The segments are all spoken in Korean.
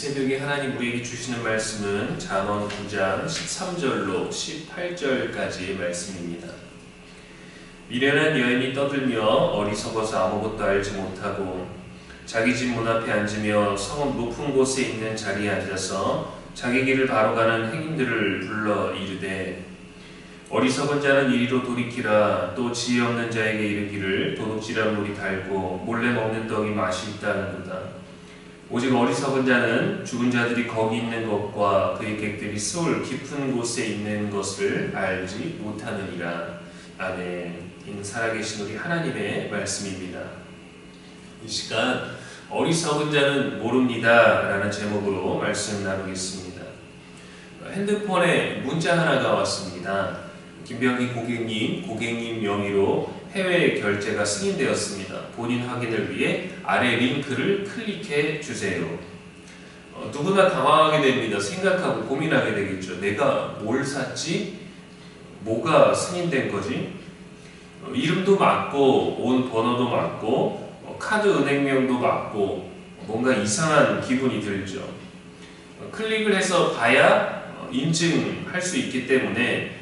새벽에 하나님 우리에게 주시는 말씀은 잠언 9장 13절로 18절까지의 말씀입니다. 미련한 여인이 떠들며 어리석어서 아무것도 알지 못하고 자기 집 문 앞에 앉으며 성 높은 곳에 있는 자리에 앉아서 자기 길을 바로 가는 행인들을 불러 이르되 어리석은 자는 이리로 돌이키라. 또 지혜 없는 자에게 이르기를 도둑질한 물이 달고 몰래 먹는 떡이 맛이 있다는도다. 오직 어리석은 자는 죽은 자들이 거기 있는 것과 그의 객들이 수울 깊은 곳에 있는 것을 알지 못하느니라. 아멘. 이는 살아계신 우리 하나님의 말씀입니다. 이 시간 어리석은 자는 모릅니다 라는 제목으로 말씀 나누겠습니다. 핸드폰에 문자 하나가 왔습니다. 김병기 고객님 명의로 해외 결제가 승인되었습니다. 본인 확인을 위해 아래 링크를 클릭해 주세요. 누구나 당황하게 됩니다. 생각하고 고민하게 되겠죠. 내가 뭘 샀지? 뭐가 승인된 거지? 이름도 맞고 온 번호도 맞고 카드 은행명도 맞고 뭔가 이상한 기분이 들죠. 클릭을 해서 봐야 인증할 수 있기 때문에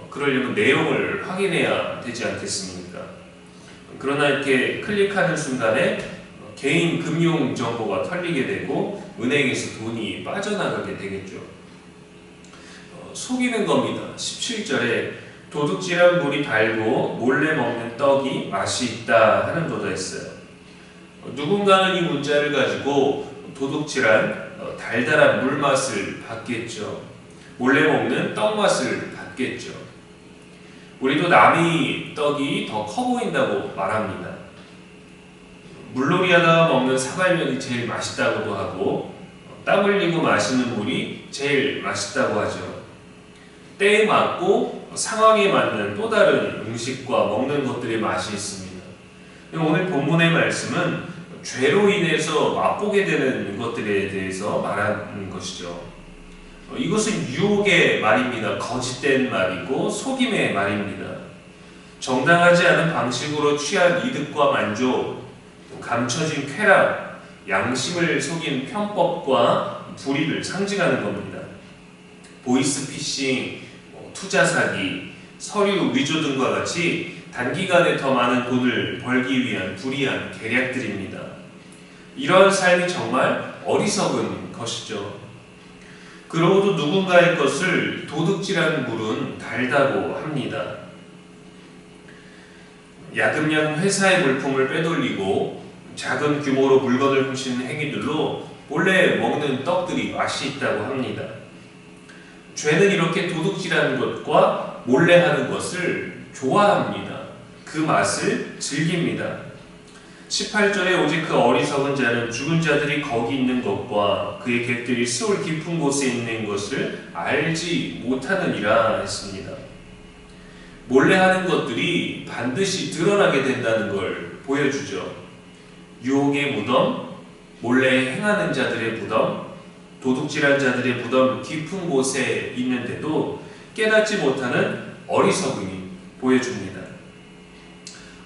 그러려면 내용을 확인해야 되지 않겠습니까? 그러나 이렇게 클릭하는 순간에 개인 금융 정보가 털리게 되고 은행에서 돈이 빠져나가게 되겠죠. 속이는 겁니다. 17절에 도둑질한 물이 달고 몰래 먹는 떡이 맛이 있다 하는 도가 있어요. 누군가는 이 문자를 가지고 도둑질한 달달한 물 맛을 받겠죠. 몰래 먹는 떡 맛을 받겠죠. 우리도 남이 떡이 더 커 보인다고 말합니다. 물놀이 하다가 먹는 사발면이 제일 맛있다고도 하고 땀 흘리고 마시는 물이 제일 맛있다고 하죠. 때에 맞고 상황에 맞는 또 다른 음식과 먹는 것들의 맛이 있습니다. 오늘 본문의 말씀은 죄로 인해서 맛보게 되는 것들에 대해서 말하는 것이죠. 이것은 유혹의 말입니다. 거짓된 말이고 속임의 말입니다. 정당하지 않은 방식으로 취한 이득과 만족, 감춰진 쾌락, 양심을 속인 편법과 불의를 상징하는 겁니다. 보이스피싱, 투자 사기, 서류 위조 등과 같이 단기간에 더 많은 돈을 벌기 위한 불의한 계략들입니다. 이러한 삶이 정말 어리석은 것이죠. 그러고도 누군가의 것을 도둑질한 물은 달다고 합니다. 야금야금 회사의 물품을 빼돌리고 작은 규모로 물건을 훔치는 행위들로 몰래 먹는 떡들이 맛이 있다고 합니다. 죄는 이렇게 도둑질하는 것과 몰래 하는 것을 좋아합니다. 그 맛을 즐깁니다. 18절에 오직 그 어리석은 자는 죽은 자들이 거기 있는 것과 그의 객들이 수울 깊은 곳에 있는 것을 알지 못하느니라 했습니다. 몰래 하는 것들이 반드시 드러나게 된다는 걸 보여주죠. 유혹의 무덤, 몰래 행하는 자들의 무덤, 도둑질한 자들의 무덤 깊은 곳에 있는데도 깨닫지 못하는 어리석음이 보여줍니다.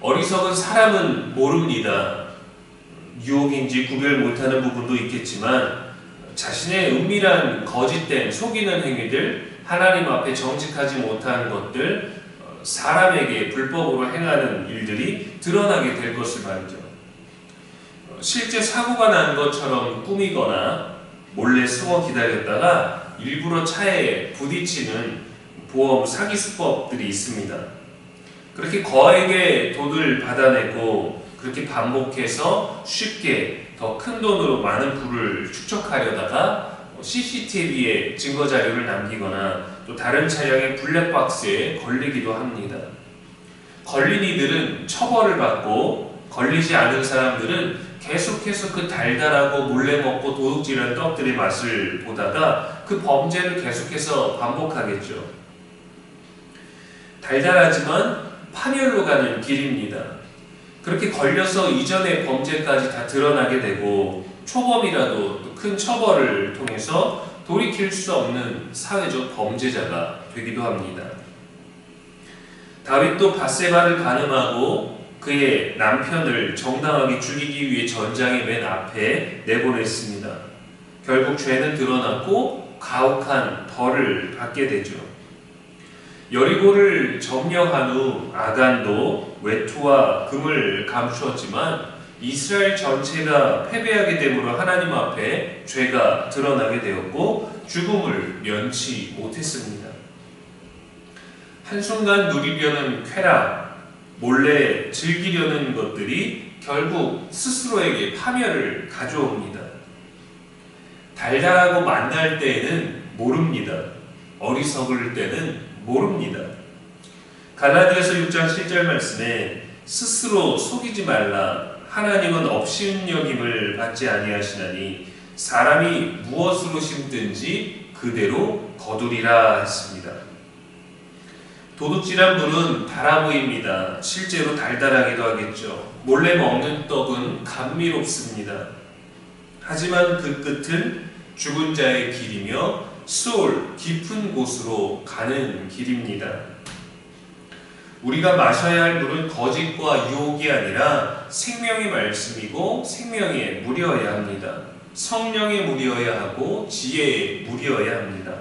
어리석은 사람은 모릅니다. 유혹인지 구별 못하는 부분도 있겠지만 자신의 은밀한 거짓된 속이는 행위들, 하나님 앞에 정직하지 못한 것들, 사람에게 불법으로 행하는 일들이 드러나게 될 것을 말이죠. 실제 사고가 난 것처럼 꾸미거나 몰래 숨어 기다렸다가 일부러 차에 부딪히는 보험 사기 수법들이 있습니다. 그렇게 거액의 돈을 받아내고 그렇게 반복해서 쉽게 더 큰 돈으로 많은 부를 축적하려다가 CCTV에 증거 자료를 남기거나 또 다른 차량의 블랙박스에 걸리기도 합니다. 걸린 이들은 처벌을 받고 걸리지 않은 사람들은 계속해서 그 달달하고 몰래 먹고 도둑질한 떡들의 맛을 보다가 그 범죄를 계속해서 반복하겠죠. 달달하지만 파멸로 가는 길입니다. 그렇게 걸려서 이전의 범죄까지 다 드러나게 되고 초범이라도 큰 처벌을 통해서 돌이킬 수 없는 사회적 범죄자가 되기도 합니다. 다윗도 밧세바를 간음하고 그의 남편을 정당하게 죽이기 위해 전장의 맨 앞에 내보냈습니다. 결국 죄는 드러났고 가혹한 벌을 받게 되죠. 여리고를 점령한 후 아간도 외투와 금을 감추었지만 이스라엘 전체가 패배하게 되므로 하나님 앞에 죄가 드러나게 되었고 죽음을 면치 못했습니다. 한순간 누리려는 쾌락, 몰래 즐기려는 것들이 결국 스스로에게 파멸을 가져옵니다. 달달하고 만날 때에는 모릅니다. 어리석을 때는 모릅니다. 갈라디아서 6장 7절 말씀에 스스로 속이지 말라. 하나님은 업신여김을 받지 아니하시나니 사람이 무엇으로 심든지 그대로 거두리라 했습니다. 도둑질한 물은 달아 보입니다. 실제로 달달하기도 하겠죠. 몰래 먹는 떡은 감미롭습니다. 하지만 그 끝은 죽은 자의 길이며 수올 깊은 곳으로 가는 길입니다. 우리가 마셔야 할 물은 거짓과 유혹이 아니라 생명의 말씀이고 생명의 물이어야 합니다. 성령의 물이어야 하고 지혜의 물이어야 합니다.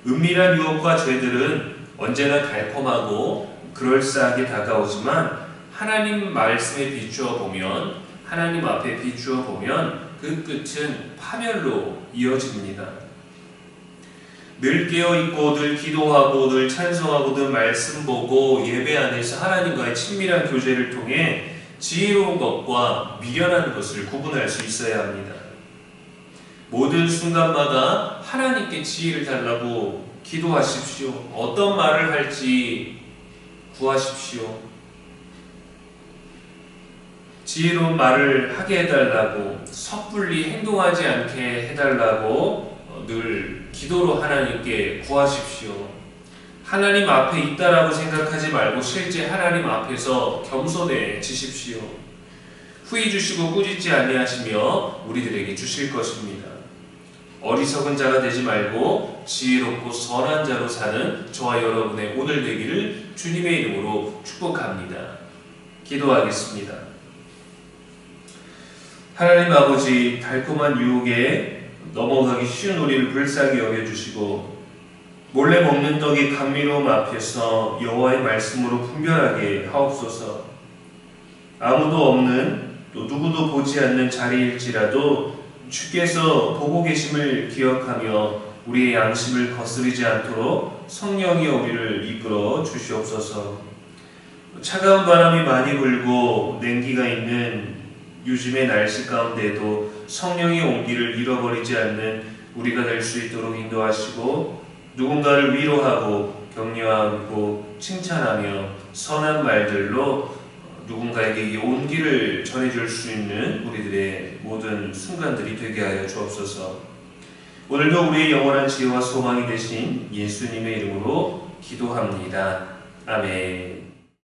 은밀한 유혹과 죄들은 언제나 달콤하고 그럴싸하게 다가오지만 하나님 말씀에 비추어 보면, 하나님 앞에 비추어 보면 그 끝은 파멸로 이어집니다. 늘 깨어있고 늘 기도하고 늘 찬송하고 늘 말씀 보고 예배 안에서 하나님과의 친밀한 교제를 통해 지혜로운 것과 미련한 것을 구분할 수 있어야 합니다. 모든 순간마다 하나님께 지혜를 달라고 기도하십시오. 어떤 말을 할지 구하십시오. 지혜로운 말을 하게 해달라고, 섣불리 행동하지 않게 해달라고 늘 기도로 하나님께 구하십시오. 하나님 앞에 있다라고 생각하지 말고 실제 하나님 앞에서 겸손해지십시오. 후히 주시고 꾸짖지 아니하시며 우리들에게 주실 것입니다. 어리석은 자가 되지 말고 지혜롭고 선한 자로 사는 저와 여러분의 오늘 되기를 주님의 이름으로 축복합니다. 기도하겠습니다. 하나님 아버지, 달콤한 유혹에 넘어가기 쉬운 우리를 불쌍히 여겨주시고 몰래 먹는 떡의 감미로움 앞에서 여호와의 말씀으로 분별하게 하옵소서. 아무도 없는, 또 누구도 보지 않는 자리일지라도 주께서 보고 계심을 기억하며 우리의 양심을 거스르지 않도록 성령이여 우리를 이끌어 주시옵소서. 차가운 바람이 많이 불고 냉기가 있는 요즘의 날씨 가운데에도 성령의 온기를 잃어버리지 않는 우리가 될 수 있도록 인도하시고 누군가를 위로하고 격려하고 칭찬하며 선한 말들로 누군가에게 이 온기를 전해줄 수 있는 우리들의 모든 순간들이 되게 하여 주옵소서. 오늘도 우리의 영원한 지혜와 소망이 되신 예수님의 이름으로 기도합니다. 아멘.